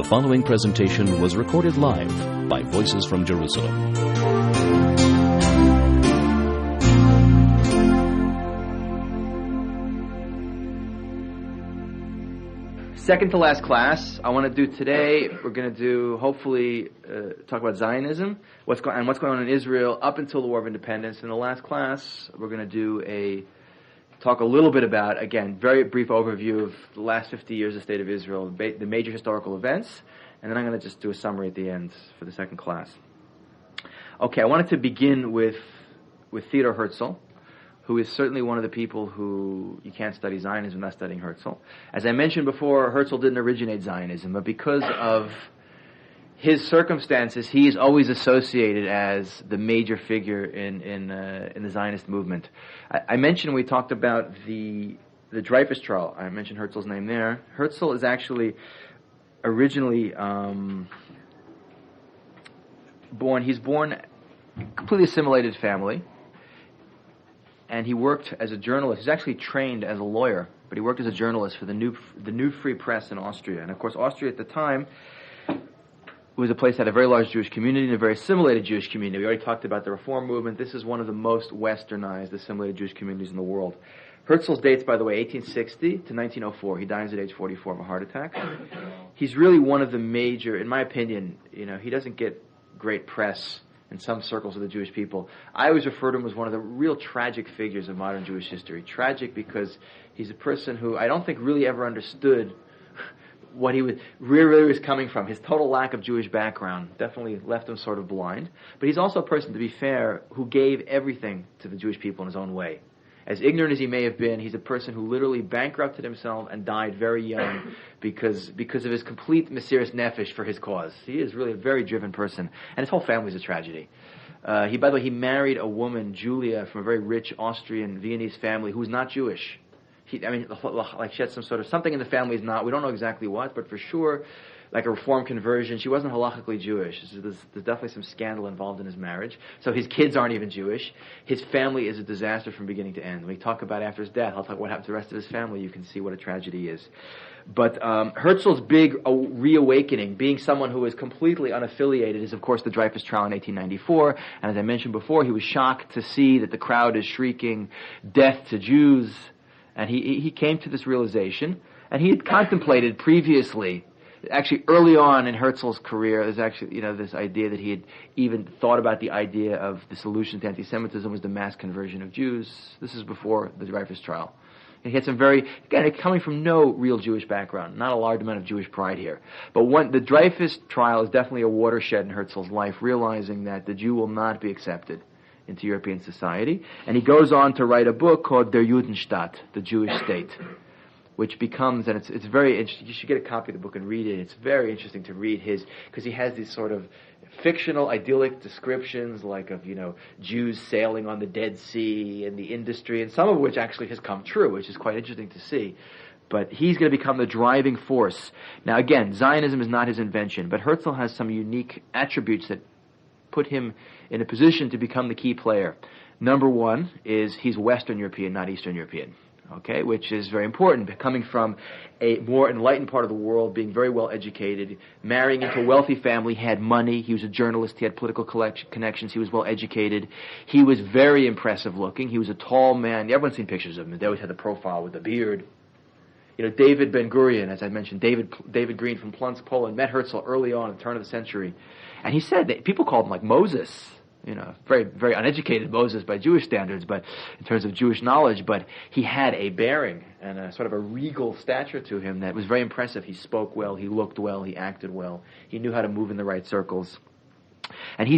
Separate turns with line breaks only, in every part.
The following presentation was recorded live by Voices from Jerusalem.
Second to last class, I want to do today, we're going to do, hopefully, talk about Zionism, what's going on in Israel up until the War of Independence. In the last class, we're going to talk a little bit about, again, very brief overview of the last 50 years of the State of Israel, the major historical events, and then I'm going to just do a summary at the end for the second class. Okay, I wanted to begin with Theodor Herzl, who is certainly one of the people who you can't study Zionism without studying Herzl. As I mentioned before, Herzl didn't originate Zionism, but because of his circumstances, he is always associated as the major figure in the Zionist movement. I mentioned we talked about the Dreyfus trial. I mentioned Herzl's name there. Herzl is actually originally He's born in a completely assimilated family. And he worked as a journalist. He's actually trained as a lawyer, but he worked as a journalist for the New Free Press in Austria. And of course, Austria at the time was a place that had a very large Jewish community and a very assimilated Jewish community. We already talked about the Reform movement. This is one of the most westernized, assimilated Jewish communities in the world. Herzl's dates, by the way, 1860 to 1904. He dies at age 44 of a heart attack. He's really one of the major, in my opinion, he doesn't get great press in some circles of the Jewish people. I always refer to him as one of the real tragic figures of modern Jewish history. Tragic because he's a person who I don't think really ever understood what he really was coming from. His total lack of Jewish background definitely left him sort of blind. But he's also a person, to be fair, who gave everything to the Jewish people in his own way. As ignorant as he may have been, he's a person who literally bankrupted himself and died very young because of his complete Mesiras Nefesh for his cause. He is really a very driven person, and his whole family is a tragedy. By the way, he married a woman, Julia, from a very rich Austrian Viennese family who was not Jewish. She had some sort of something in the family is not. We don't know exactly what, but for sure, like a Reform conversion. She wasn't halachically Jewish. There's definitely some scandal involved in his marriage. So his kids aren't even Jewish. His family is a disaster from beginning to end. When we talk about after his death, I'll talk what happened to the rest of his family. You can see what a tragedy is. But Herzl's big reawakening, being someone who is completely unaffiliated, is of course the Dreyfus trial in 1894. And as I mentioned before, he was shocked to see that the crowd is shrieking, "Death to Jews!" And he came to this realization, and he had contemplated previously. Actually, early on in Herzl's career, there's actually, this idea that he had even thought about the idea of the solution to anti-Semitism was the mass conversion of Jews. This is before the Dreyfus trial. And he had some coming from no real Jewish background, not a large amount of Jewish pride here. But the Dreyfus trial is definitely a watershed in Herzl's life, realizing that the Jew will not be accepted into European society. And he goes on to write a book called Der Judenstaat, the Jewish State, which becomes, and it's very interesting, you should get a copy of the book and read it. It's very interesting to read because he has these sort of fictional, idyllic descriptions of Jews sailing on the Dead Sea and the industry, and some of which actually has come true, which is quite interesting to see. But he's going to become the driving force. Now again, Zionism is not his invention, but Herzl has some unique attributes that put him in a position to become the key player. Number one is he's Western European, not Eastern European. Okay, which is very important, coming from a more enlightened part of the world, being very well educated, marrying into a wealthy family, had money, he was a journalist, he had political connections, he was well educated, he was very impressive looking, he was a tall man, everyone's seen pictures of him, they always had the profile with the beard. David Ben-Gurion, as I mentioned, David Green from Plunsk, Poland, met Herzl early on at the turn of the century, and he said that people called him like Moses. Very, very uneducated Moses by Jewish standards, but in terms of Jewish knowledge, but he had a bearing and a sort of a regal stature to him that was very impressive. He spoke well, he looked well, he acted well, he knew how to move in the right circles. And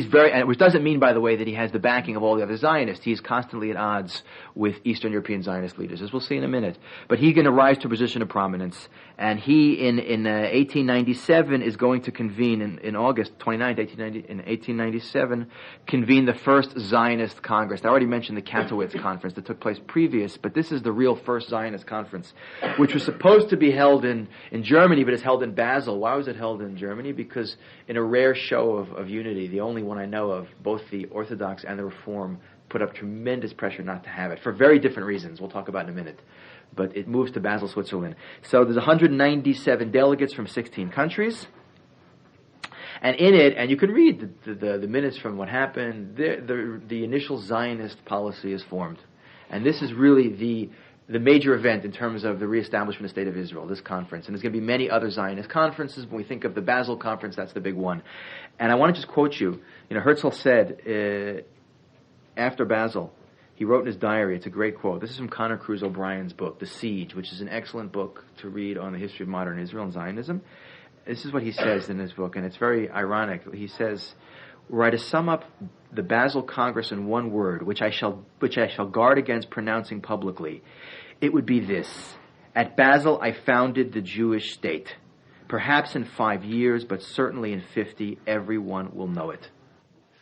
which doesn't mean, by the way, that he has the backing of all the other Zionists. He's constantly at odds with Eastern European Zionist leaders, as we'll see in a minute. But he's going to rise to a position of prominence. And he, in 1897, is going to convene, in August 29th, 1897, convene the first Zionist Congress. I already mentioned the Katowice conference that took place previous, but this is the real first Zionist conference, which was supposed to be held in Germany, but is held in Basel. Why was it held in Germany? Because in a rare show of unity, the only one I know of, both the Orthodox and the Reform put up tremendous pressure not to have it, for very different reasons we'll talk about in a minute. But it moves to Basel, Switzerland. So there's 197 delegates from 16 countries. And in it, and you can read the minutes from what happened, the initial Zionist policy is formed. And this is really the major event in terms of the reestablishment of the State of Israel, this conference. And there's going to be many other Zionist conferences. When we think of the Basel Conference, that's the big one. And I want to just quote you. Herzl said, after Basel, he wrote in his diary, it's a great quote. This is from Connor Cruz O'Brien's book, The Siege, which is an excellent book to read on the history of modern Israel and Zionism. This is what he says in his book, and it's very ironic. He says, were I to sum up the Basel Congress in one word, which I shall guard against pronouncing publicly, it would be this. At Basel I founded the Jewish state. Perhaps in 5 years, but certainly in 50, everyone will know it.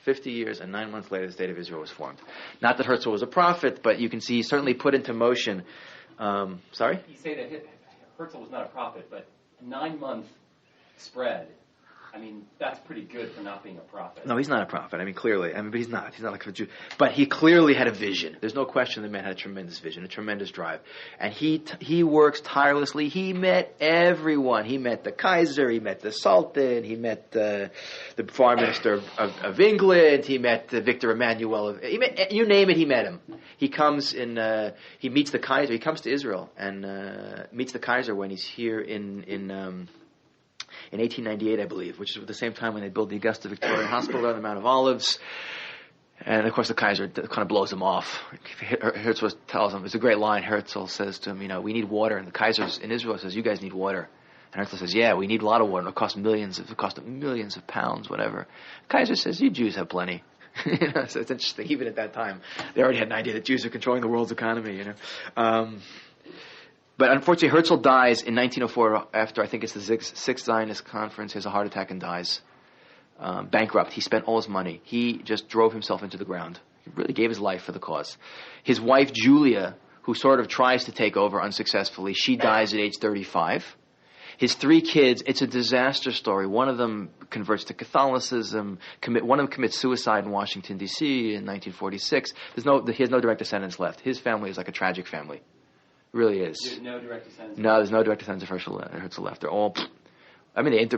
50 years and 9 months later, the State of Israel was formed. Not that Herzl was a prophet, but you can see he certainly put into motion... sorry?
You say that Herzl was not a prophet, but a 9-month spread... I mean, that's pretty good for not being a prophet.
No, he's not a prophet. I mean, clearly. But he's not. He's not like a Jew. But he clearly had a vision. There's no question the man had a tremendous vision, a tremendous drive. And he works tirelessly. He met everyone. He met the Kaiser. He met the Sultan. He met the Foreign Minister of England. He met Victor Emmanuel. You name it, he met him. He comes in. He meets the Kaiser. He comes to Israel and meets the Kaiser when he's here in 1898, I believe, which is at the same time when they build the Augusta Victoria Hospital on the Mount of Olives. And, of course, the Kaiser kind of blows him off. Herzl tells him, it's a great line. Herzl says to him, we need water. And the Kaiser in Israel says, you guys need water. And Herzl says, yeah, we need a lot of water. It'll cost millions of pounds, whatever. The Kaiser says, you Jews have plenty. So it's interesting. Even at that time, they already had an idea that Jews are controlling the world's economy, But unfortunately, Herzl dies in 1904 after, I think it's the Sixth Zionist Conference. He has a heart attack and dies. Bankrupt. He spent all his money. He just drove himself into the ground. He really gave his life for the cause. His wife, Julia, who sort of tries to take over unsuccessfully, she dies at age 35. His 3 kids, it's a disaster story. One of them converts to Catholicism. One of them commits suicide in Washington, D.C. in 1946. He has no direct descendants left. His family is like a tragic family. Really is.
There's no direct descendants?
No, there's no direct descendants of Herzl left. They're all... I mean, it's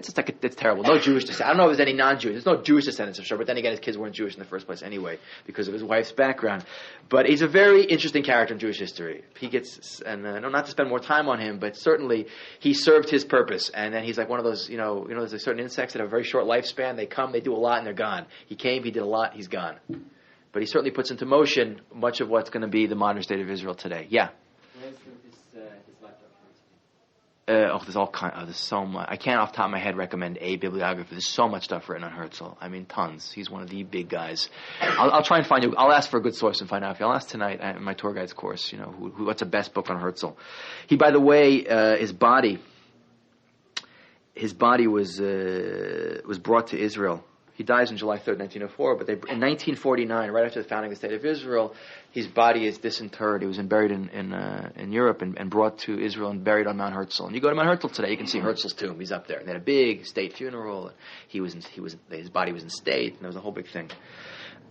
just like it's terrible. No Jewish descendants. I don't know if there's any non-Jewish. There's no Jewish descendants, for sure. But then again, his kids weren't Jewish in the first place anyway because of his wife's background. But he's a very interesting character in Jewish history. He gets, and not to spend more time on him, but certainly he served his purpose. And then he's like one of those, there's certain insects that have a very short lifespan. They come, they do a lot, and they're gone. He came, he did a lot, he's gone. But he certainly puts into motion much of what's going to be the modern state of Israel today. Yeah.
Where's his laptop?
There's all kind. There's so much. I can't off the top of my head recommend a bibliography. There's so much stuff written on Herzl. I mean, tons. He's one of the big guys. I'll try and find you. I'll ask for a good source and find out. If you, I'll ask tonight in my tour guide's course. What's the best book on Herzl? He, by the way, his body was brought to Israel. He dies on July 3rd, 1904, but in 1949, right after the founding of the State of Israel, his body is disinterred. He was buried in Europe and brought to Israel and buried on Mount Herzl. And you go to Mount Herzl today, you can see Herzl's tomb. He's up there. They had a big state funeral. His body was in state, and there was a whole big thing.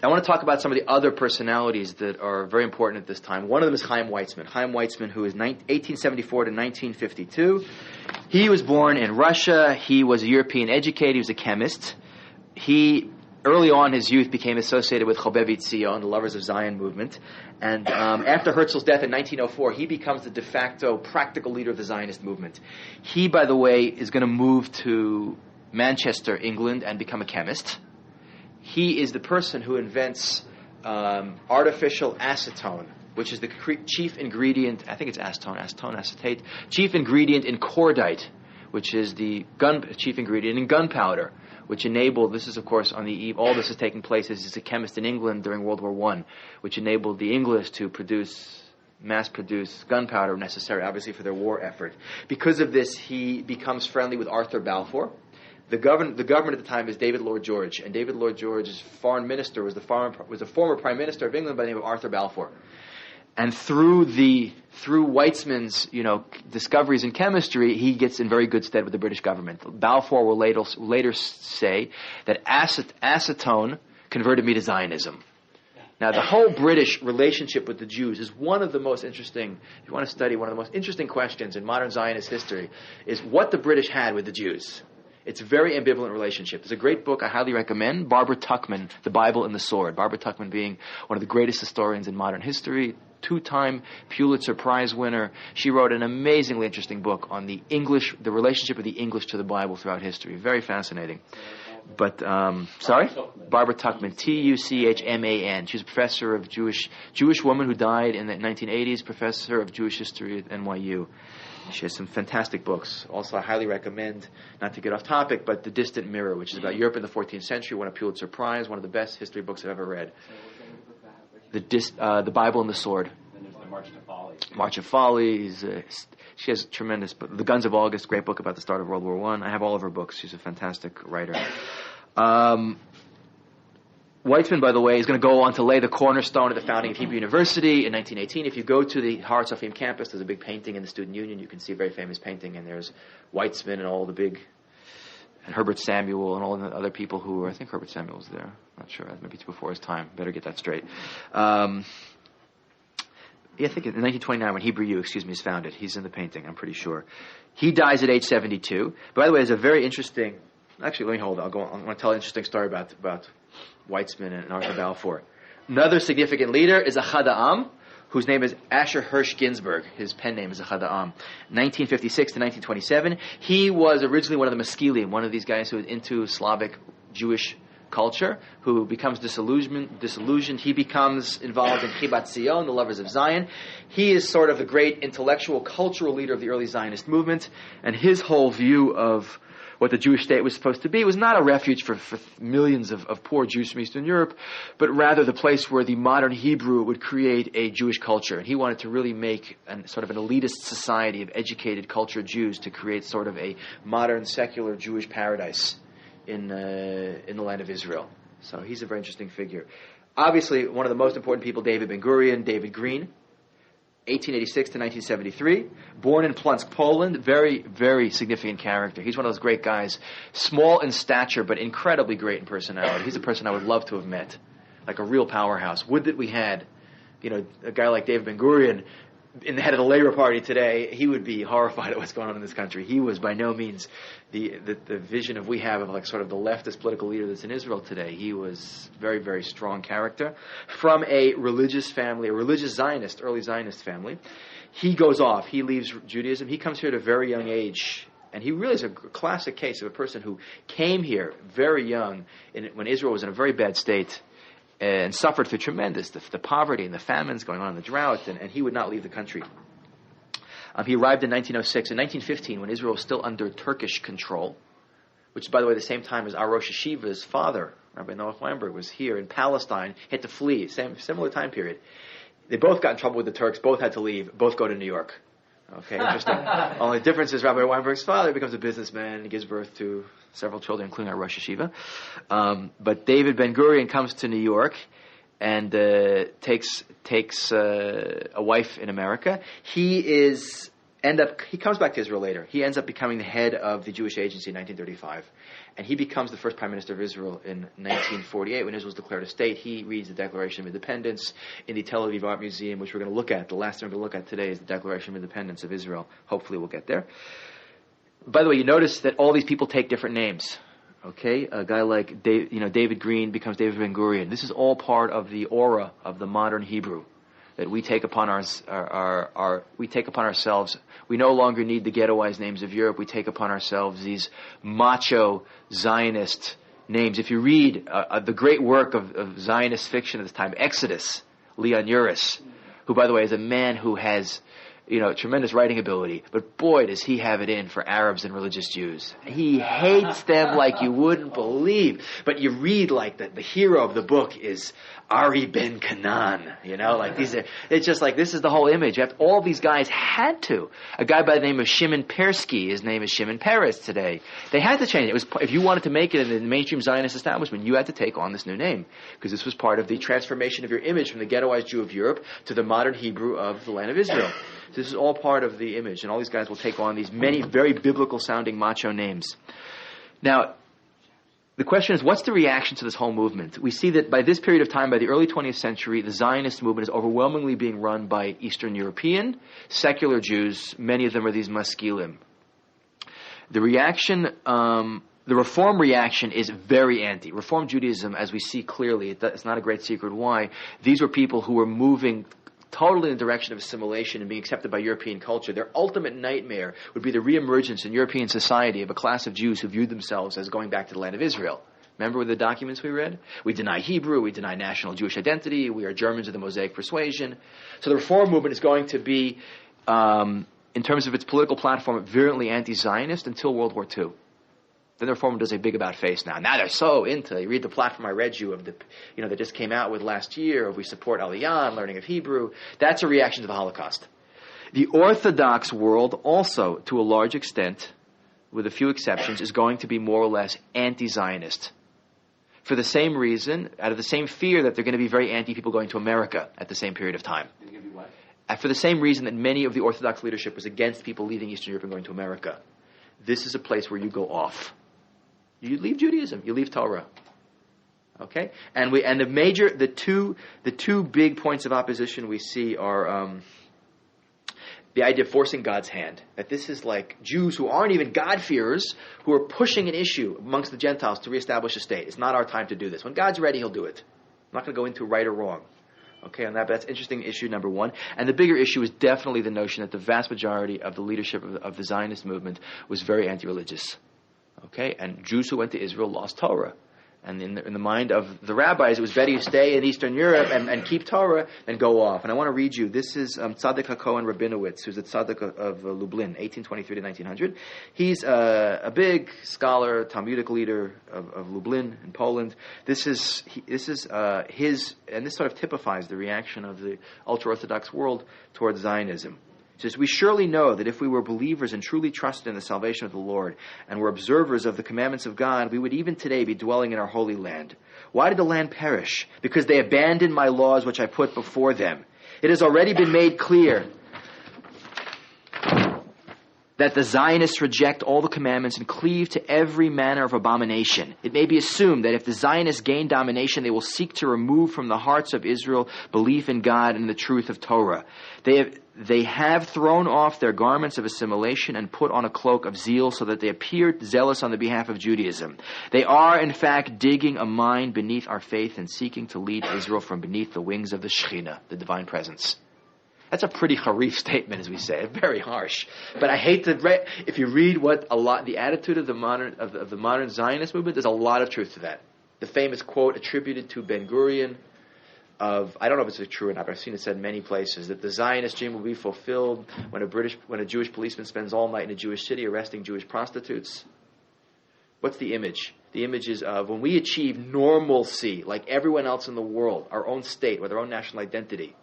I want to talk about some of the other personalities that are very important at this time. One of them is Chaim Weizmann. Chaim Weizmann, who is 1874 to 1952. He was born in Russia. He was a European educator. He was a chemist. He, early on in his youth, became associated with Chobevei Tzion, the Lovers of Zion movement. And after Herzl's death in 1904, he becomes the de facto practical leader of the Zionist movement. He, by the way, is going to move to Manchester, England, and become a chemist. He is the person who invents artificial acetone, which is the chief ingredient, I think it's acetone acetate, chief ingredient in cordite, which is the chief ingredient in gunpowder, which enabled, this is of course on the eve, all this is taking place as a chemist in England during World War I, which enabled the English to mass produce gunpowder necessary obviously for their war effort. Because of this, he becomes friendly with Arthur Balfour. The government at the time is David Lloyd George, and David Lloyd George's foreign minister was a former prime minister of England by the name of Arthur Balfour. And through Weizmann's, discoveries in chemistry, he gets in very good stead with the British government. Balfour will later say that acetone converted me to Zionism. Now, the whole British relationship with the Jews is one of the most interesting, if you want to study one of the most interesting questions in modern Zionist history, is what the British had with the Jews. It's a very ambivalent relationship. There's a great book I highly recommend, Barbara Tuchman, The Bible and the Sword. Barbara Tuchman being one of the greatest historians in modern history, two-time Pulitzer Prize winner. She wrote an amazingly interesting book on the relationship of the English to the Bible throughout history. Very fascinating. But, sorry? Barbara Tuchman, Tuchman. She's a professor of Jewish woman who died in the 1980s, professor of Jewish history at NYU. She has some fantastic books. Also, I highly recommend, not to get off topic, but The Distant Mirror, which is about Europe in the 14th century, won a Pulitzer Prize, one of the best history books I've ever read. The Bible and the Sword.
Then there's the March to Folly.
March of Folly. She has tremendous... The Guns of August, great book about the start of World War I. I have all of her books. She's a fantastic writer. Weitzman, by the way, is going to go on to lay the cornerstone of the founding of Hebrew University in 1918. If you go to the Har Sofim campus, there's a big painting in the Student Union. You can see a very famous painting, and there's Weitzman and all the big... and Herbert Samuel and all the other people who were... I think Herbert Samuel was there. Not sure. Maybe it's before his time. Better get that straight. I think in 1929 when Hebrew U, is founded. He's in the painting, I'm pretty sure. He dies at age 72. By the way, there's a very interesting... Actually, let me hold on. I'm going to tell an interesting story about Weitzman and Arthur Balfour. Another significant leader is Achad Ha'am, whose name is Asher Hirsch Ginsburg. His pen name is Achad Ha'am. 1956 to 1927. He was originally one of the Maskilim, one of these guys who was into Slavic Jewish culture, who becomes disillusioned. He becomes involved in Chibat Zion, the Lovers of Zion. He is sort of the great intellectual, cultural leader of the early Zionist movement, and his whole view of what the Jewish state was supposed to be was not a refuge for millions of poor Jews from Eastern Europe, but rather the place where the modern Hebrew would create a Jewish culture. And he wanted to really make sort of an elitist society of educated, cultured Jews to create sort of a modern, secular Jewish paradise in the land of Israel. So he's a very interesting figure. Obviously, one of the most important people, David Ben-Gurion, David Green, 1886 to 1973, born in Plunsk, Poland, very, very significant character. He's one of those great guys, small in stature, but incredibly great in personality. He's a person I would love to have met, like a real powerhouse. Would that we had, a guy like David Ben-Gurion in the head of the Labour Party today. He would be horrified at what's going on in this country. He was by no means the vision we have of like sort of the leftist political leader that's in Israel today. He was very, very strong character from a religious family, a religious Zionist, early Zionist family. He goes off. He leaves Judaism. He comes here at a very young age. And he really is a classic case of a person who came here very young when Israel was in a very bad state, and suffered through the poverty and the famines going on and the drought, and he would not leave the country. He arrived in 1906. In 1915, when Israel was still under Turkish control, which is, by the way, the same time as our Rosh Hashiva's father, Rabbi Noach Weinberg, was here in Palestine, had to flee, similar time period. They both got in trouble with the Turks, both had to leave, both go to New York. Okay, interesting. Only difference is Rabbi Weinberg's father becomes a businessman and gives birth to several children, including our Rosh Hashiva. But David Ben-Gurion comes to New York and takes a wife in America. He comes back to Israel later. He ends up becoming the head of the Jewish Agency in 1935. And he becomes the first prime minister of Israel in 1948 when Israel was declared a state. He reads the Declaration of Independence in the Tel Aviv Art Museum, which we're going to look at. The last thing we're going to look at today is the Declaration of Independence of Israel. Hopefully we'll get there. By the way, you notice that all these people take different names. Okay, a guy like David Green becomes David Ben-Gurion. This is all part of the aura of the modern Hebrew that we take upon ourselves. We no longer need the ghettoized names of Europe. We take upon ourselves these macho Zionist names. If you read the great work of Zionist fiction at this time, Exodus, Leon Uris, who, by the way, is a man who has tremendous writing ability, but boy, does he have it in for Arabs and religious Jews. He hates them like you wouldn't believe. But you read like the hero of the book is Ari ben Canaan, it's just like, this is the whole image. All these guys had to. A guy by the name of Shimon Persky, his name is Shimon Peres today. They had to change it. If you wanted to make it in the mainstream Zionist establishment, you had to take on this new name, because this was part of the transformation of your image from the ghettoized Jew of Europe to the modern Hebrew of the land of Israel. So this is all part of the image, and all these guys will take on these many very biblical-sounding macho names. Now, the question is, what's the reaction to this whole movement? We see that by this period of time, by the early 20th century, the Zionist movement is overwhelmingly being run by Eastern European, secular Jews. Many of them are these maskilim. The reaction The Reform reaction is very anti. Reform Judaism, as we see clearly, it's not a great secret why. These were people who were moving totally in the direction of assimilation and being accepted by European culture. Their ultimate nightmare would be the reemergence in European society of a class of Jews who viewed themselves as going back to the land of Israel. Remember the documents we read? We deny Hebrew, we deny national Jewish identity, we are Germans of the Mosaic persuasion. So the Reform movement is going to be, in terms of its political platform, virulently anti-Zionist until World War II. Then the Reform does a big about face now. Now they're so into, you read the platform I read you of the, that just came out with last year, of we support Aliyah and learning of Hebrew. That's a reaction to the Holocaust. The Orthodox world also, to a large extent, with a few exceptions, is going to be more or less anti-Zionist. For the same reason, out of the same fear that they're going to be very anti-people going to America at the same period of time.
They're going to be what?
For the same reason that many of the Orthodox leadership was against people leaving Eastern Europe and going to America. This is a place where you go off. You leave Judaism. You leave Torah. Okay, the two big points of opposition we see are the idea of forcing God's hand. That this is like Jews who aren't even God-fearers who are pushing an issue amongst the Gentiles to reestablish a state. It's not our time to do this. When God's ready, He'll do it. I'm not going to go into right or wrong. Okay, on that, but that's interesting issue number one. And the bigger issue is definitely the notion that the vast majority of the leadership of the Zionist movement was very anti-religious. Okay, and Jews who went to Israel lost Torah. And in the mind of the rabbis, it was better you stay in Eastern Europe and keep Torah than go off. And I want to read you. This is Tzaddik HaKohen Rabinowitz, who's the Tzaddik of Lublin, 1823 to 1900. He's a big scholar, Talmudic leader of Lublin in Poland. This is his, and this sort of typifies the reaction of the ultra-Orthodox world towards Zionism. It says, we surely know that if we were believers and truly trusted in the salvation of the Lord and were observers of the commandments of God, we would even today be dwelling in our holy land. Why did the land perish? Because they abandoned my laws which I put before them. It has already been made clear that the Zionists reject all the commandments and cleave to every manner of abomination. It may be assumed that if the Zionists gain domination, they will seek to remove from the hearts of Israel belief in God and the truth of Torah. They have thrown off their garments of assimilation and put on a cloak of zeal so that they appear zealous on the behalf of Judaism. They are, in fact, digging a mine beneath our faith and seeking to lead Israel from beneath the wings of the Shekhinah, the divine presence. That's a pretty harif statement, as we say, very harsh. But I hate to. If you read the attitude of the modern Zionist movement, there's a lot of truth to that. The famous quote attributed to Ben Gurion I don't know if it's true or not, but I've seen it said in many places, that the Zionist dream will be fulfilled when a Jewish policeman spends all night in a Jewish city arresting Jewish prostitutes. What's the image? The image is of when we achieve normalcy, like everyone else in the world, our own state with our own national identity.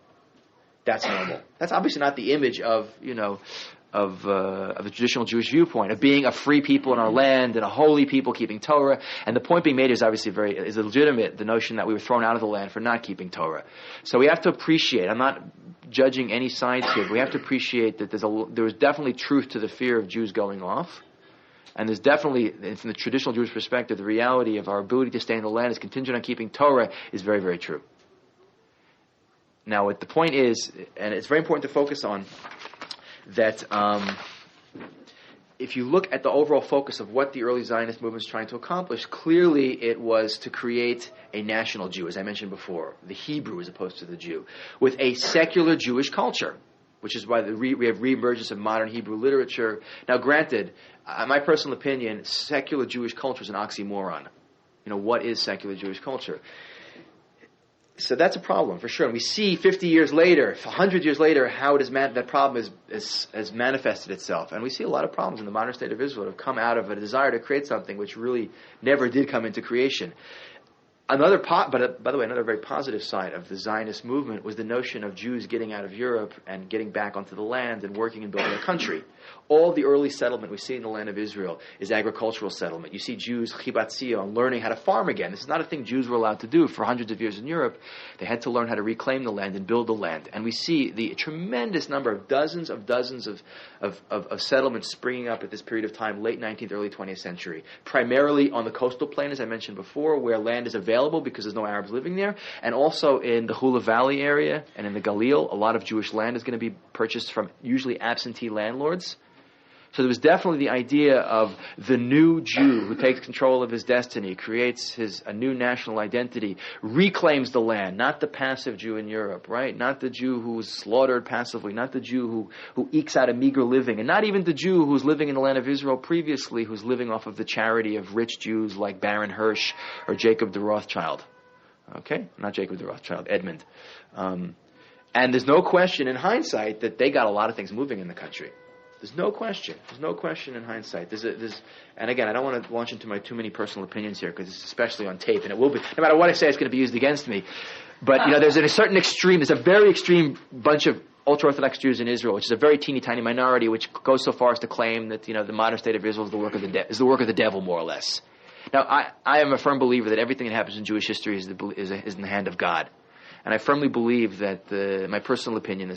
That's normal. That's obviously not the image of the traditional Jewish viewpoint of being a free people in our land and a holy people keeping Torah. And the point being made is obviously is legitimate. The notion that we were thrown out of the land for not keeping Torah. So we have to appreciate. I'm not judging any sides here, but we have to appreciate that there was definitely truth to the fear of Jews going off. And there's definitely, from the traditional Jewish perspective, the reality of our ability to stay in the land is contingent on keeping Torah is very, very true. Now, what the point is, and it's very important to focus on, that if you look at the overall focus of what the early Zionist movement was trying to accomplish, clearly it was to create a national Jew, as I mentioned before, the Hebrew as opposed to the Jew, with a secular Jewish culture, which is why we have reemergence of modern Hebrew literature. Now, granted, my personal opinion, secular Jewish culture is an oxymoron. What is secular Jewish culture? So that's a problem, for sure. And we see 50 years later, 100 years later, how that problem has manifested itself. And we see a lot of problems in the modern state of Israel that have come out of a desire to create something which really never did come into creation. But by the way, another very positive side of the Zionist movement was the notion of Jews getting out of Europe and getting back onto the land and working and building a country. All the early settlement we see in the land of Israel is agricultural settlement. You see Jews, chibat zion, learning how to farm again. This is not a thing Jews were allowed to do for hundreds of years in Europe. They had to learn how to reclaim the land and build the land. And we see the tremendous number of dozens of settlements springing up at this period of time, late 19th, early 20th century. Primarily on the coastal plain, as I mentioned before, where land is available because there's no Arabs living there. And also in the Hula Valley area and in the Galil, a lot of Jewish land is going to be purchased from usually absentee landlords. So there was definitely the idea of the new Jew who takes control of his destiny, creates a new national identity, reclaims the land, not the passive Jew in Europe, right? Not the Jew who's slaughtered passively, not the Jew who ekes out a meager living, and not even the Jew who's living in the land of Israel previously, who's living off of the charity of rich Jews like Baron Hirsch or Jacob de Rothschild. Okay? Not Jacob de Rothschild, Edmund. And there's no question in hindsight that they got a lot of things moving in the country. There's no question. There's no question in hindsight. And again, I don't want to launch into my too many personal opinions here because it's especially on tape, and it will be. No matter what I say, it's going to be used against me. But there's a certain extreme. There's a very extreme bunch of ultra-Orthodox Jews in Israel, which is a very teeny tiny minority, which goes so far as to claim that the modern state of Israel is the work of the devil, more or less. Now, I am a firm believer that everything that happens in Jewish history is in the hand of God. And I firmly believe that this is my personal opinion,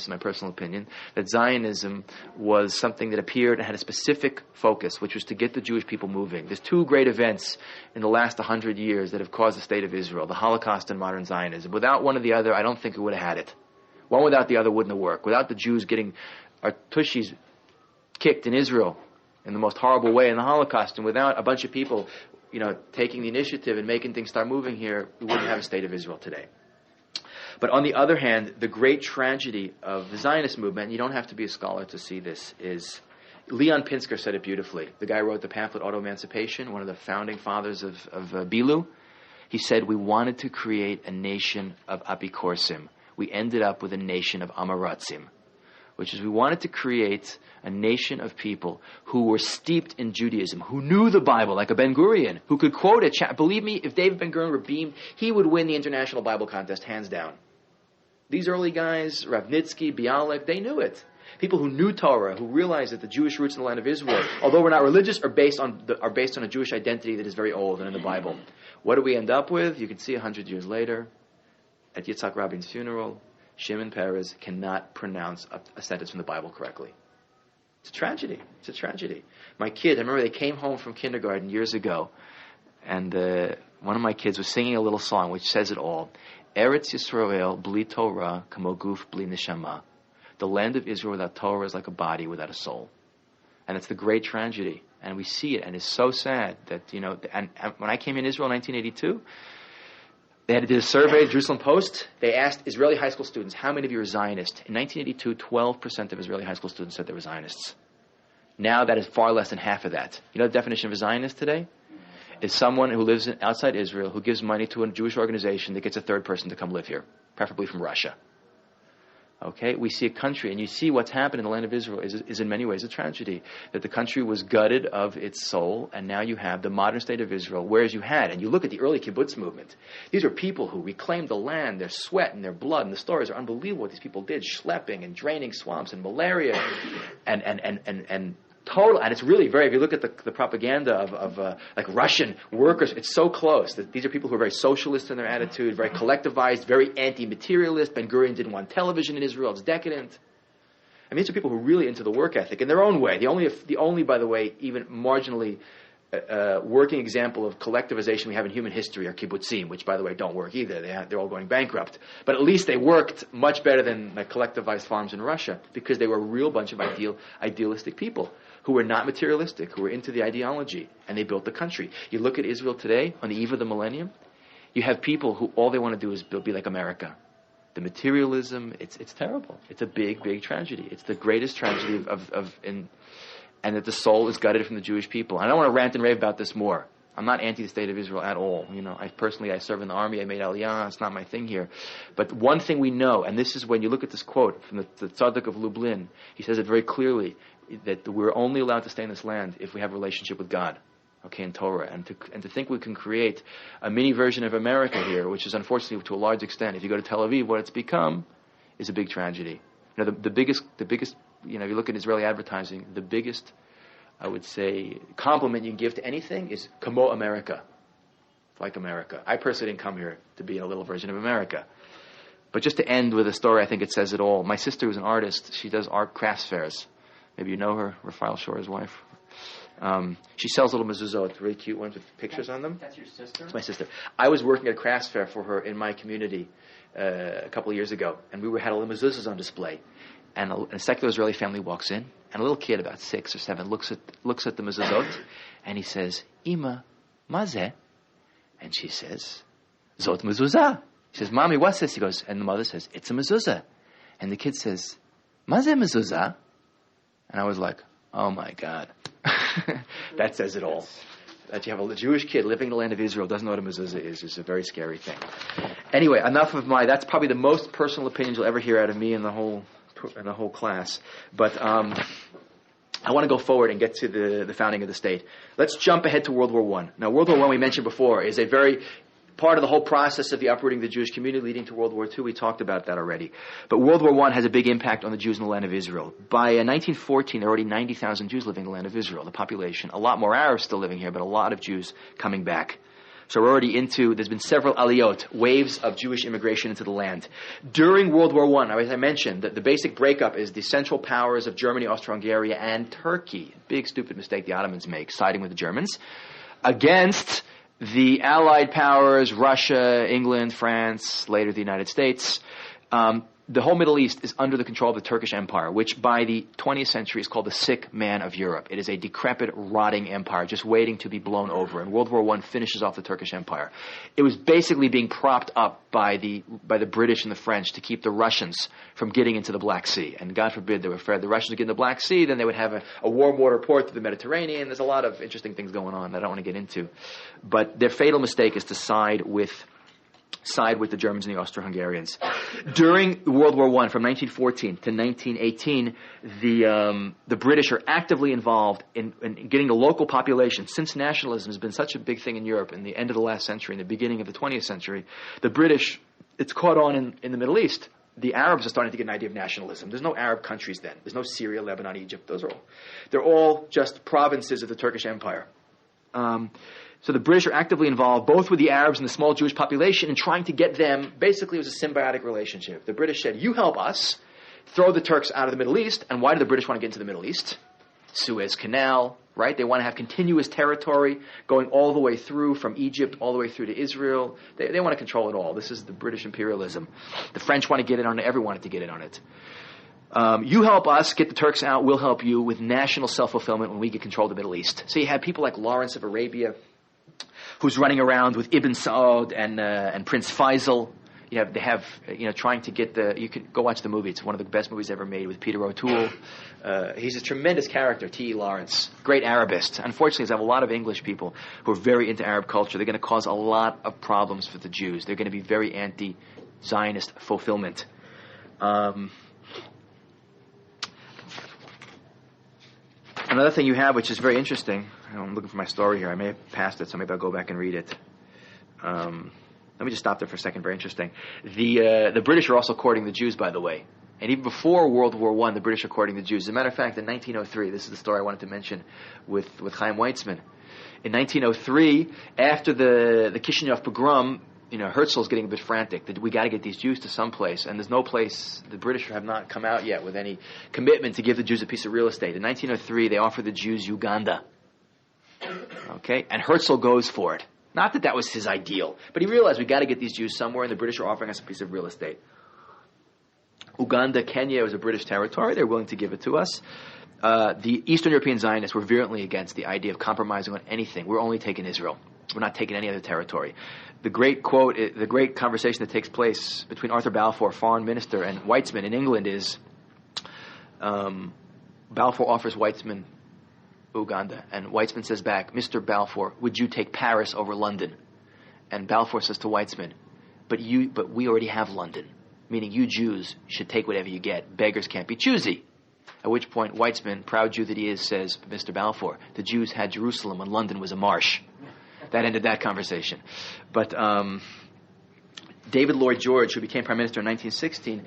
that Zionism was something that appeared and had a specific focus, which was to get the Jewish people moving. There's two great events in the last 100 years that have caused the state of Israel, the Holocaust and modern Zionism. Without one or the other, I don't think it would have had it. One without the other wouldn't have worked. Without the Jews getting our tushies kicked in Israel in the most horrible way in the Holocaust, and without a bunch of people, taking the initiative and making things start moving here, we wouldn't have a state of Israel today. But on the other hand, the great tragedy of the Zionist movement, and you don't have to be a scholar to see this, is Leon Pinsker said it beautifully. The guy who wrote the pamphlet Auto-Emancipation, one of the founding fathers of Bilu. He said, we wanted to create a nation of Apikorsim. We ended up with a nation of Amaratzim, which is we wanted to create a nation of people who were steeped in Judaism, who knew the Bible like a Ben-Gurion, who could quote it. Believe me, if David Ben-Gurion were beamed, he would win the International Bible Contest, hands down. These early guys, Ravnitsky, Bialik, they knew it. People who knew Torah, who realized that the Jewish roots in the land of Israel, although we're not religious, are based on a Jewish identity that is very old and in the Bible. What do we end up with? You can see 100 years later, at Yitzhak Rabin's funeral, Shimon Peres cannot pronounce a sentence from the Bible correctly. It's a tragedy. It's a tragedy. My kid, I remember they came home from kindergarten years ago, and one of my kids was singing a little song which says it all. Eretz Yisrael bli Torah kamo guf bli neshama. The land of Israel without Torah is like a body without a soul. And it's the great tragedy. And we see it, and it's so sad that, and when I came in Israel in 1982, they had to do a survey, Jerusalem Post. They asked Israeli high school students, how many of you are Zionist? In 1982, 12% of Israeli high school students said they were Zionists. Now that is far less than half of that. You know the definition of a Zionist today? Is someone who lives outside Israel, who gives money to a Jewish organization that gets a third person to come live here, preferably from Russia. Okay, we see a country, and you see what's happened in the land of Israel is in many ways a tragedy. That the country was gutted of its soul, and now you have the modern state of Israel, whereas you had, and you look at the early kibbutz movement, these were people who reclaimed the land, their sweat and their blood, and the stories are unbelievable what these people did, schlepping and draining swamps and malaria, and total, and it's really very, if you look at the propaganda of like Russian workers, it's so close. That these are people who are very socialist in their attitude, very collectivized, very anti-materialist. Ben-Gurion didn't want television in Israel. It's decadent. I mean, these are people who are really into the work ethic in their own way. The only, by the way, even marginally working example of collectivization we have in human history are kibbutzim, which, by the way, don't work either. They're all going bankrupt. But at least they worked much better than the collectivized farms in Russia because they were a real bunch of idealistic people who were not materialistic, who were into the ideology, and they built the country. You look at Israel today, on the eve of the millennium, you have people who all they want to do is be like America. The materialism, it's terrible. It's a big, big tragedy. It's the greatest tragedy and that the soul is gutted from the Jewish people. I don't want to rant and rave about this more. I'm not anti the state of Israel at all. I serve in the army. I made Aliyah. It's not my thing here. But one thing we know, and this is when you look at this quote from the Tzaddik of Lublin, he says it very clearly, that we're only allowed to stay in this land if we have a relationship with God, okay, in Torah. And to think we can create a mini version of America here, which is unfortunately to a large extent, if you go to Tel Aviv, what it's become is a big tragedy. The biggest, if you look at Israeli advertising, the biggest, I would say, compliment you can give to anything is Kamo America. Like America. I personally didn't come here to be in a little version of America. But just to end with a story, I think it says it all. My sister was an artist. She does art crafts fairs. Maybe you know her, Raphael Shor's wife. She sells little mezuzot, really cute ones with pictures on them.
That's your sister?
That's my sister. I was working at a crafts fair for her in my community a couple of years ago, and we had all the mezuzahs on display. And a secular Israeli family walks in, And a little kid, about 6 or 7, looks at the mezuzot, and he says, Ima, mazeh? And she says, Zot mezuzah. She says, Mommy, what's this? He goes, and the mother says, it's a mezuzah. And the kid says, mazeh mezuzah? And I was like, oh my God. That says it all. That you have a Jewish kid living in the land of Israel, doesn't know what a mezuzah is a very scary thing. Anyway, enough of that's probably the most personal opinions you'll ever hear out of me in the whole class. But I want to go forward and get to the founding of the state. Let's jump ahead to World War I. Now, World War I, we mentioned before, is a very part of the whole process of the uprooting of the Jewish community leading to World War II. We talked about that already. But World War I has a big impact on the Jews in the land of Israel. By 1914, there were already 90,000 Jews living in the land of Israel, the population. A lot more Arabs still living here, but a lot of Jews coming back. So we're already there's been several aliyot, waves of Jewish immigration into the land. During World War I, as I mentioned, the basic breakup is the Central Powers of Germany, Austria-Hungary, and Turkey. Big stupid mistake the Ottomans make, siding with the Germans, against the Allied powers, Russia, England, France, later the United States. The whole Middle East is under the control of the Turkish Empire, which by the 20th century is called the sick man of Europe. It is a decrepit, rotting empire, just waiting to be blown over. And World War I finishes off the Turkish Empire. It was basically being propped up by the British and the French to keep the Russians from getting into the Black Sea. And God forbid they were afraid the Russians would get in the Black Sea, then they would have a warm water port to the Mediterranean. There's a lot of interesting things going on that I don't want to get into. But their fatal mistake is to side with the Germans and the Austro-Hungarians. During World War I, from 1914 to 1918, the British are actively involved in getting the local population. Since nationalism has been such a big thing in Europe in the end of the last century and the beginning of the 20th century, the British, it's caught on in the Middle East. The Arabs are starting to get an idea of nationalism. There's no Arab countries then. There's no Syria, Lebanon, Egypt. They're all just provinces of the Turkish Empire. So the British are actively involved, both with the Arabs and the small Jewish population, in trying to get them, basically it was a symbiotic relationship. The British said, you help us throw the Turks out of the Middle East. And why do the British want to get into the Middle East? Suez Canal, right? They want to have continuous territory going all the way through, from Egypt all the way through to Israel. They want to control it all. This is the British imperialism. The French want to get in on it. Everyone wanted to get in on it. You help us get the Turks out, we'll help you with national self-fulfillment when we get control of the Middle East. So you had people like Lawrence of Arabia, who's running around with Ibn Saud and Prince Faisal. They have trying to get you can go watch the movie. It's one of the best movies ever made with Peter O'Toole. He's a tremendous character, T.E. Lawrence, great Arabist. Unfortunately, there's a lot of English people who are very into Arab culture. They're going to cause a lot of problems for the Jews. They're going to be very anti-Zionist fulfillment. Another thing you have, which is very interesting, I'm looking for my story here. I may have passed it, so maybe I'll go back and read it. Let me just stop there for a second. Very interesting. The British are also courting the Jews, by the way. And even before World War I, the British are courting the Jews. As a matter of fact, in 1903, this is the story I wanted to mention with Chaim Weizmann. In 1903, after the Kishinev pogrom, Herzl's getting a bit frantic that we got to get these Jews to someplace, and there's no place. The British have not come out yet with any commitment to give the Jews a piece of real estate. In 1903, they offer the Jews Uganda. Okay, and Herzl goes for it. Not that was his ideal, but he realized we got to get these Jews somewhere, and the British are offering us a piece of real estate. Uganda, Kenya was a British territory. They're willing to give it to us. The Eastern European Zionists were virulently against the idea of compromising on anything. We're only taking Israel. We're not taking any other territory. The great quote, the great conversation that takes place between Arthur Balfour, foreign minister, and Weizmann in England is Balfour offers Weizmann Uganda, and Weizmann says back, Mr. Balfour, would you take Paris over London? And Balfour says to Weizmann, but we already have London, meaning you Jews should take whatever you get. Beggars can't be choosy. At which point Weizmann, proud Jew that he is, says, Mr. Balfour, the Jews had Jerusalem when London was a marsh. That ended that conversation. But David Lloyd George, who became Prime Minister in 1916,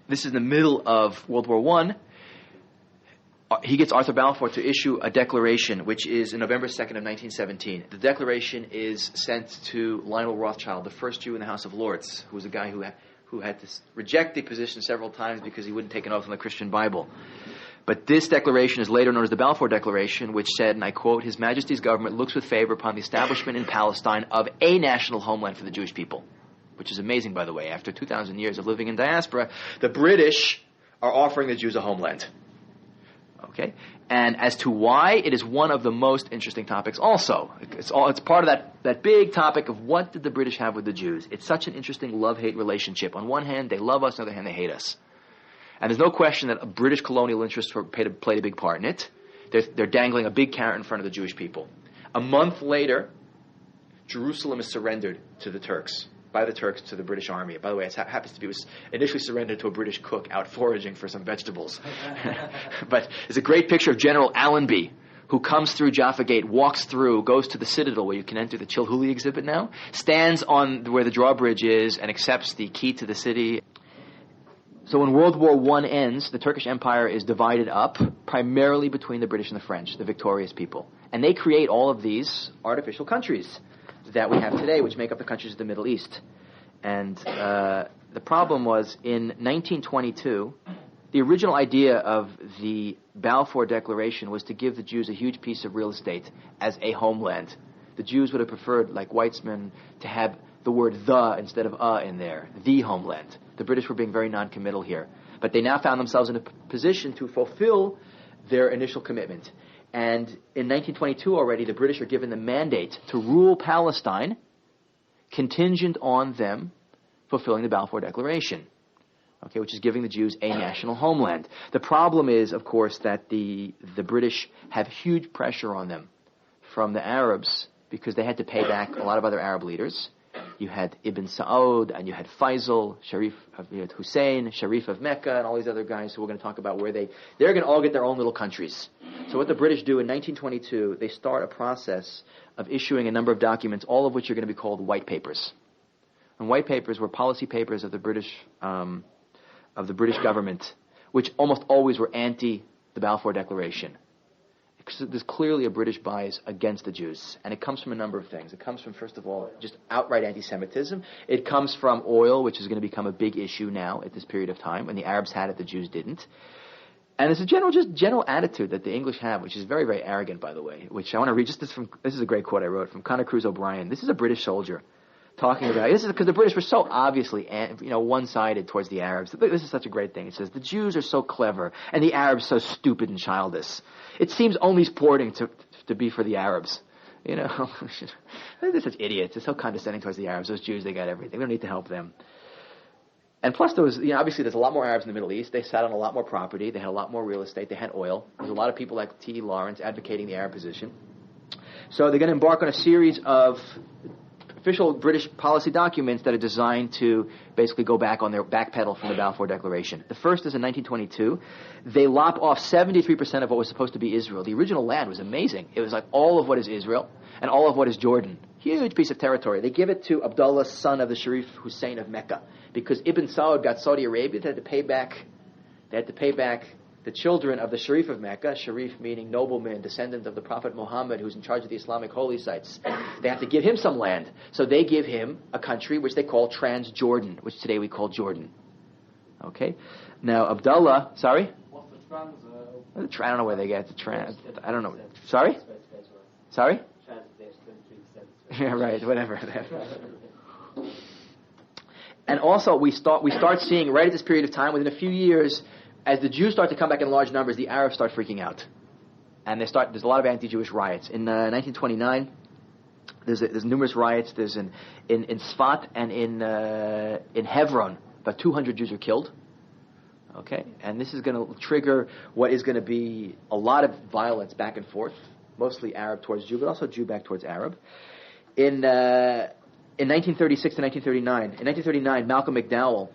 this is in the middle of World War I. He gets Arthur Balfour to issue a declaration, which is November 2nd of 1917. The declaration is sent to Lionel Rothschild, the first Jew in the House of Lords, who was a guy who had to reject the position several times because he wouldn't take an oath on the Christian Bible. But this declaration is later known as the Balfour Declaration, which said, and I quote, His Majesty's government looks with favor upon the establishment in Palestine of a national homeland for the Jewish people. Which is amazing, by the way. After 2,000 years of living in diaspora, the British are offering the Jews a homeland. Okay, and as to why, it is one of the most interesting topics. Also, it's part of that big topic of what did the British have with the Jews. It's such an interesting love-hate relationship. On one hand, they love us. On the other hand, they hate us. And there's no question that a British colonial interests played a big part in it. They're dangling a big carrot in front of the Jewish people. A month later, Jerusalem is surrendered to the Turks. By the Turks to the British army. By the way, it happens to be, it was initially surrendered to a British cook out foraging for some vegetables. But there's a great picture of General Allenby, who comes through Jaffa Gate, walks through, goes to the Citadel where you can enter the Chilhuli exhibit now, stands on where the drawbridge is and accepts the key to the city. So when World War I ends, the Turkish Empire is divided up primarily between the British and the French, the victorious people. And they create all of these artificial countries that we have today, which make up the countries of the Middle East. And the problem was, in 1922, the original idea of the Balfour Declaration was to give the Jews a huge piece of real estate as a homeland. The Jews would have preferred, like Weitzman, to have the word the instead of in there, the homeland. The British were being very non-committal here. But they now found themselves in a position to fulfill their initial commitment. And in 1922 already, the British are given the mandate to rule Palestine contingent on them fulfilling the Balfour Declaration, okay, which is giving the Jews a national homeland. The problem is, of course, that the British have huge pressure on them from the Arabs because they had to pay back a lot of other Arab leaders. You had Ibn Saud, and you had Faisal, you had Hussein, Sharif of Mecca, and all these other guys who we're going to talk about where they're going to all get their own little countries. So what the British do in 1922, they start a process of issuing a number of documents, all of which are going to be called white papers. And white papers were policy papers of the British government, which almost always were anti the Balfour Declaration. There's clearly a British bias against the Jews, and it comes from a number of things. It comes from, first of all, just outright anti-Semitism. It comes from oil, which is going to become a big issue now at this period of time. When the Arabs had it, the Jews didn't. And it's a general attitude that the English have, which is very, very arrogant, by the way, which I want to read. This is a great quote I wrote from Connor Cruz O'Brien. This is a British soldier talking about, this is because the British were so obviously, one-sided towards the Arabs. This is such a great thing. It says, the Jews are so clever, and the Arabs so stupid and childish. It seems only sporting to be for the Arabs. They're such idiots. They're so condescending towards the Arabs. Those Jews, they got everything. We don't need to help them. And plus, there was, obviously there's a lot more Arabs in the Middle East. They sat on a lot more property. They had a lot more real estate. They had oil. There's a lot of people like T.E. Lawrence advocating the Arab position. So they're going to embark on a series of official British policy documents that are designed to basically go back on their backpedal from the Balfour Declaration. The first is in 1922. They lop off 73% of what was supposed to be Israel. The original land was amazing. It was like all of what is Israel and all of what is Jordan. Huge piece of territory. They give it to Abdullah, son of the Sharif Hussein of Mecca, because Ibn Saud got Saudi Arabia. They had to pay back the children of the Sharif of Mecca, Sharif meaning nobleman, descendant of the Prophet Muhammad, who's in charge of the Islamic holy sites. They have to give him some land. So they give him a country which they call Transjordan, which today we call Jordan. Okay? Now, Abdullah, sorry?
What's the trans?
I don't know where they get the trans. I don't know. Sorry? Sorry? Yeah, right, whatever. And also, we start seeing, right at this period of time, within a few years, as the Jews start to come back in large numbers, the Arabs start freaking out. And there's a lot of anti-Jewish riots. In 1929, there's numerous riots. There's in Sfat and in Hebron, about 200 Jews are killed. Okay? And this is going to trigger what is going to be a lot of violence back and forth, mostly Arab towards Jew, but also Jew back towards Arab. In 1936 to 1939, in 1939, Malcolm McDowell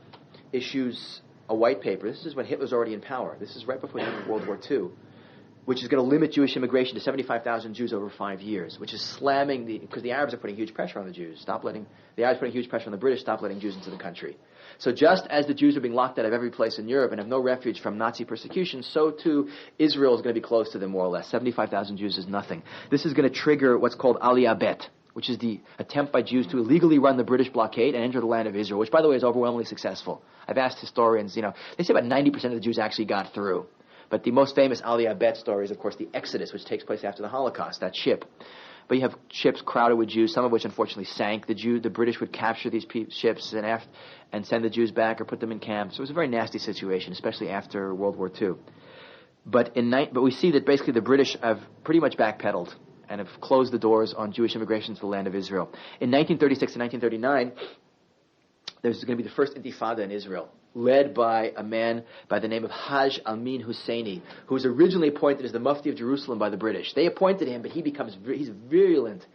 issues a white paper. This is when Hitler's already in power. This is right before the end of World War II, which is going to limit Jewish immigration to 75,000 Jews over 5 years, which is slamming because the Arabs are putting huge pressure on the Jews. The Arabs are putting huge pressure on the British. Stop letting Jews into the country. So just as the Jews are being locked out of every place in Europe and have no refuge from Nazi persecution, so too Israel is going to be close to them more or less. 75,000 Jews is nothing. This is going to trigger what's called Aliyah Bet, which is the attempt by Jews to illegally run the British blockade and enter the land of Israel, which, by the way, is overwhelmingly successful. I've asked historians, they say about 90% of the Jews actually got through. But the most famous Aliyah Bet story is, of course, the Exodus, which takes place after the Holocaust, that ship. But you have ships crowded with Jews, some of which unfortunately sank. The British would capture these ships and send the Jews back or put them in camps. So it was a very nasty situation, especially after World War II. But we see that basically the British have pretty much backpedaled and have closed the doors on Jewish immigration to the land of Israel. In 1936 and 1939, there's going to be the first intifada in Israel, led by a man by the name of Haj Amin Husseini, who was originally appointed as the Mufti of Jerusalem by the British. They appointed him, but he's virulent,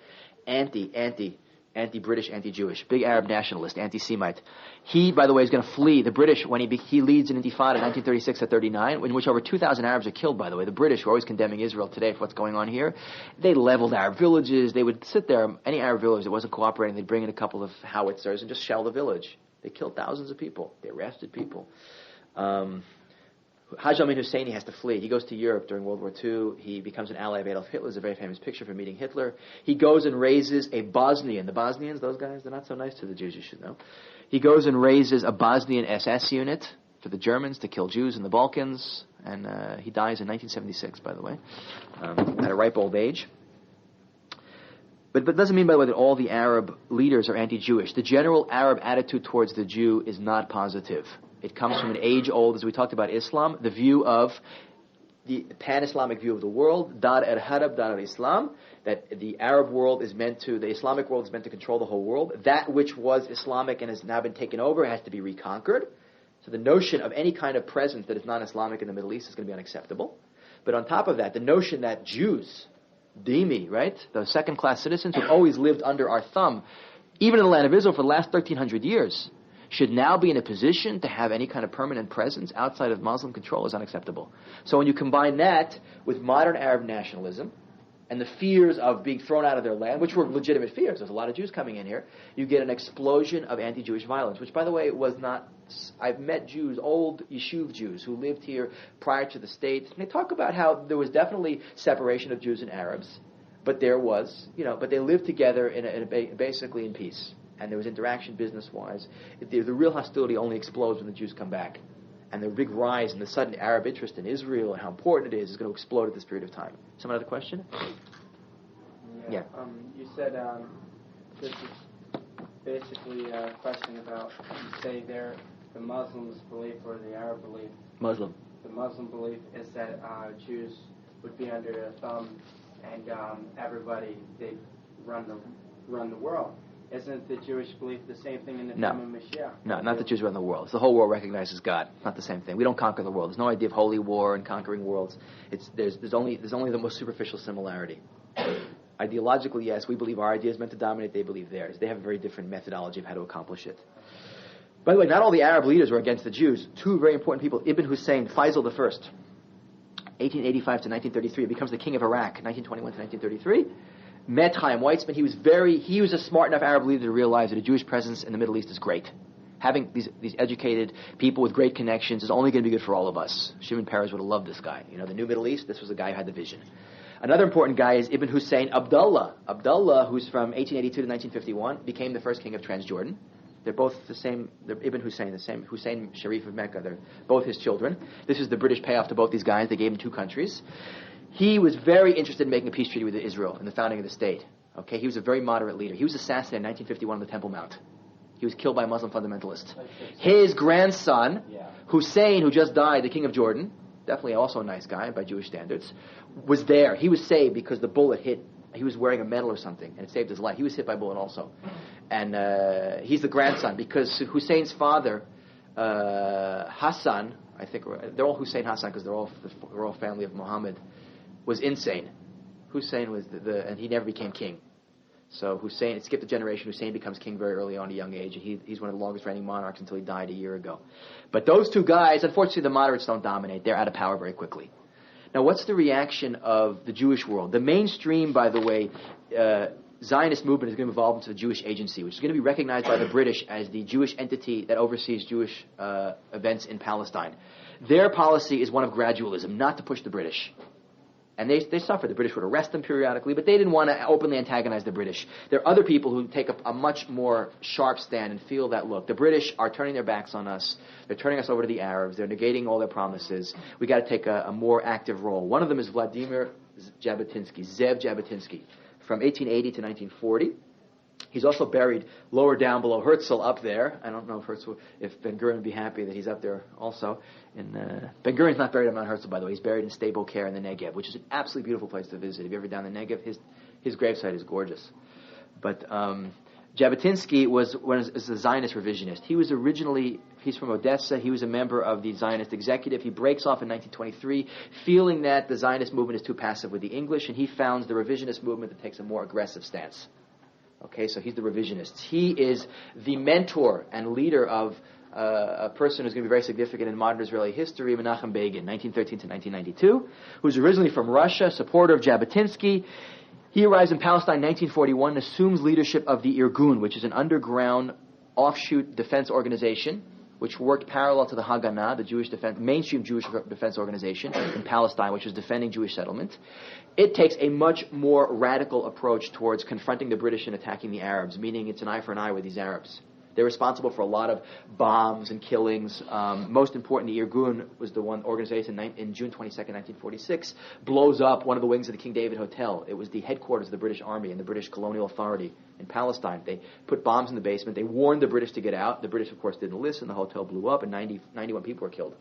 anti-British, anti-Jewish, big Arab nationalist, anti-Semite. He, by the way, is going to flee the British when he leads an intifada in 1936 to 39, in which over 2,000 Arabs are killed, by the way. The British, who are always condemning Israel today for what's going on here, they leveled Arab villages. They would sit there, any Arab village that wasn't cooperating, they'd bring in a couple of howitzers and just shell the village. They killed thousands of people. They arrested people. Haj Amin Husseini has to flee. He goes to Europe during World War II. He becomes an ally of Adolf Hitler. There's a very famous picture for meeting Hitler. He goes and raises a Bosnian. The Bosnians, those guys, they're not so nice to the Jews, you should know. He goes and raises a Bosnian SS unit for the Germans to kill Jews in the Balkans. And he dies in 1976, by the way, at a ripe old age. But it doesn't mean, by the way, that all the Arab leaders are anti-Jewish. The general Arab attitude towards the Jew is not positive. It comes from an age-old, as we talked about Islam, the view of the pan-Islamic view of the world, dar al-harab, dar al-Islam, that the Arab world is meant to, the Islamic world is meant to control the whole world. That which was Islamic and has now been taken over has to be reconquered. So the notion of any kind of presence that is non-Islamic in the Middle East is going to be unacceptable. But on top of that, the notion that Jews, dhimmi, right, the second-class citizens who always lived under our thumb, even in the land of Israel for the last 1,300 years, should now be in a position to have any kind of permanent presence outside of Muslim control is unacceptable. So when you combine that with modern Arab nationalism and the fears of being thrown out of their land, which were legitimate fears, there's a lot of Jews coming in here, you get an explosion of anti-Jewish violence, which, by the way, was not... I've met Jews, old Yeshuv Jews, who lived here prior to the state, and they talk about how there was definitely separation of Jews and Arabs, but there was, but they lived together basically in peace. And there was interaction business-wise. The real hostility only explodes when the Jews come back. And the big rise in the sudden Arab interest in Israel and how important it is going to explode at this period of time. Some other question? Yeah.
You said this is basically a question about, you say there, the Muslims' belief or the Arab belief.
Muslim.
The Muslim belief is that Jews would be under their thumb and everybody, they run the world. Isn't the Jewish belief the same thing in the time of Mashiach? No,
not the Jews run the world. It's the whole world recognizes God. Not the same thing. We don't conquer the world. There's no idea of holy war and conquering worlds. There's only the most superficial similarity. Ideologically, yes, we believe our idea is meant to dominate. They believe theirs. They have a very different methodology of how to accomplish it. By the way, not all the Arab leaders were against the Jews. Two very important people. Ibn Hussein, Faisal I, 1885 to 1933, becomes the king of Iraq, 1921 to 1933. Met Chaim Weizmann. He was a smart enough Arab leader to realize that a Jewish presence in the Middle East is great. Having these educated people with great connections is only going to be good for all of us. Shimon Peres would have loved this guy. The New Middle East, this was the guy who had the vision. Another important guy is Ibn Hussein Abdullah. Abdullah, who's from 1882 to 1951, became the first king of Transjordan. They're both the same. They're Ibn Hussein, the same Hussein Sharif of Mecca. They're both his children. This is the British payoff to both these guys. They gave him two countries. He was very interested in making a peace treaty with Israel in the founding of the state. Okay, he was a very moderate leader. He was assassinated in 1951 on the Temple Mount. He was killed by a Muslim fundamentalist. His grandson, Hussein, who just died, the king of Jordan, definitely also a nice guy by Jewish standards, was there. He was saved because the bullet hit. He was wearing a medal or something, and it saved his life. He was hit by a bullet also. And he's the grandson because Hussein's father, Hassan, I think they're all Hussein Hassan because they're all family of Muhammad, was insane. Hussein was and he never became king. So Hussein, it skipped a generation. Hussein becomes king very early on, at a young age, and he's one of the longest reigning monarchs until he died a year ago. But those two guys, unfortunately, the moderates don't dominate. They're out of power very quickly. Now, what's the reaction of the Jewish world? The mainstream, by the way, Zionist movement is going to evolve into the Jewish Agency, which is going to be recognized by the British as the Jewish entity that oversees Jewish events in Palestine. Their policy is one of gradualism, not to push the British. And they suffered. The British would arrest them periodically, but they didn't want to openly antagonize the British. There are other people who take a much more sharp stand and feel that, look, the British are turning their backs on us. They're turning us over to the Arabs. They're negating all their promises. We got to take a more active role. One of them is Vladimir Jabotinsky, Zev Jabotinsky, from 1880 to 1940. He's also buried lower down below Herzl up there. I don't know if Ben-Gurion would be happy that he's up there also. Ben-Gurion's not buried on Mount Herzl, by the way. He's buried in Stable Care in the Negev, which is an absolutely beautiful place to visit. If you're ever down the Negev, his gravesite is gorgeous. But Jabotinsky was a Zionist revisionist. He's from Odessa. He was a member of the Zionist executive. He breaks off in 1923, feeling that the Zionist movement is too passive with the English, and he founds the revisionist movement that takes a more aggressive stance. Okay, so he's the revisionist. He is the mentor and leader of a person who's going to be very significant in modern Israeli history, Menachem Begin, 1913 to 1992, who's originally from Russia, supporter of Jabotinsky. He arrives in Palestine in 1941 and assumes leadership of the Irgun, which is an underground offshoot defense organization which worked parallel to the Haganah, the mainstream Jewish defense organization in Palestine, which was defending Jewish settlement. It takes a much more radical approach towards confronting the British and attacking the Arabs, meaning it's an eye for an eye with these Arabs. They're responsible for a lot of bombs and killings. Most important, the Irgun was the one organization in June 22nd, 1946, blows up one of the wings of the King David Hotel. It was the headquarters of the British Army and the British colonial authority in Palestine. They put bombs in the basement. They warned the British to get out. The British, of course, didn't listen. The hotel blew up, and 91 people were killed.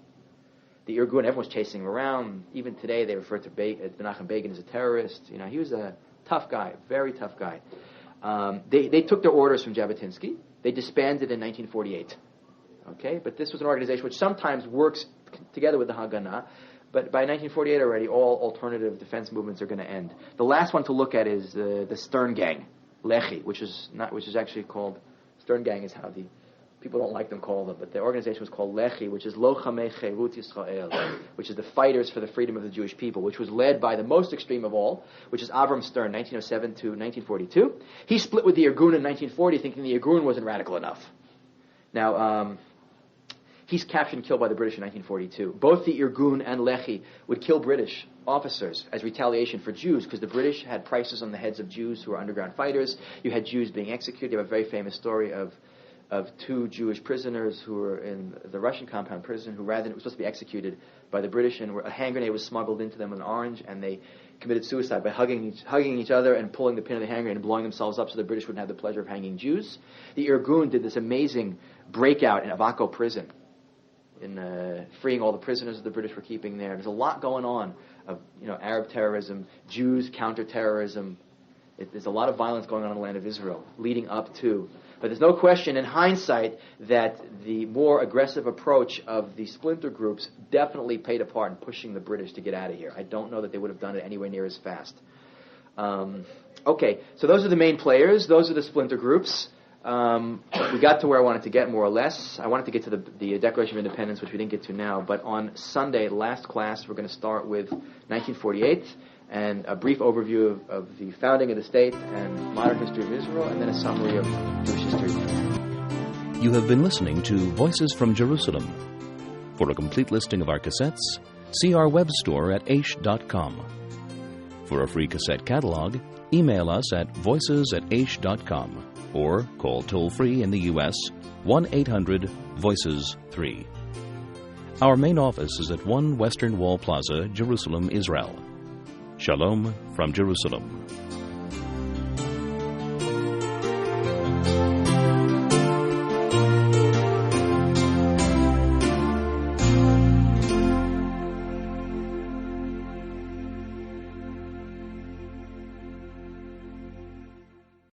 The Irgun, everyone was chasing him around. Even today, they refer to Menachem Begin as a terrorist. He was a tough guy, very tough guy. They took their orders from Jabotinsky. They disbanded in 1948. Okay, but this was an organization which sometimes works together with the Haganah. But by 1948 already, all alternative defense movements are going to end. The last one to look at is the Stern Gang, Lechi, which is actually called Stern Gang is how the people don't like them call them, but the organization was called Lechi, which is Lochamei Cherut Yisrael, which is the fighters for the freedom of the Jewish people, which was led by the most extreme of all, which is Avram Stern, 1907 to 1942. He split with the Irgun in 1940, thinking the Irgun wasn't radical enough. Now, he's captured and killed by the British in 1942. Both the Irgun and Lechi would kill British officers as retaliation for Jews, because the British had prices on the heads of Jews who were underground fighters. You had Jews being executed. You have a very famous story of two Jewish prisoners who were in the Russian compound prison who, rather than it was supposed to be executed by the British, and a hand grenade was smuggled into them in an orange, and they committed suicide by hugging each other and pulling the pin of the hand grenade and blowing themselves up so the British wouldn't have the pleasure of hanging Jews. The Irgun did this amazing breakout in Avako prison, in freeing all the prisoners that the British were keeping there. There's a lot going on of Arab terrorism, Jews, counterterrorism. There's a lot of violence going on in the land of Israel leading up to. But there's no question in hindsight that the more aggressive approach of the splinter groups definitely played a part in pushing the British to get out of here. I don't know that they would have done it anywhere near as fast. Okay, so those are the main players. Those are the splinter groups. We got to where I wanted to get, more or less. I wanted to get to the Declaration of Independence, which we didn't get to now. But on Sunday, last class, we're going to start with 1948 and a brief overview of the founding of the state and modern history of Israel, and then a summary of Jewish history.
You have been listening to Voices from Jerusalem. For a complete listing of our cassettes, see our web store at aish.com. For a free cassette catalog, email us at voices@aish.com or call toll-free in the U.S. 1-800-VOICES-3. Our main office is at 1 Western Wall Plaza, Jerusalem, Israel. Shalom from Jerusalem.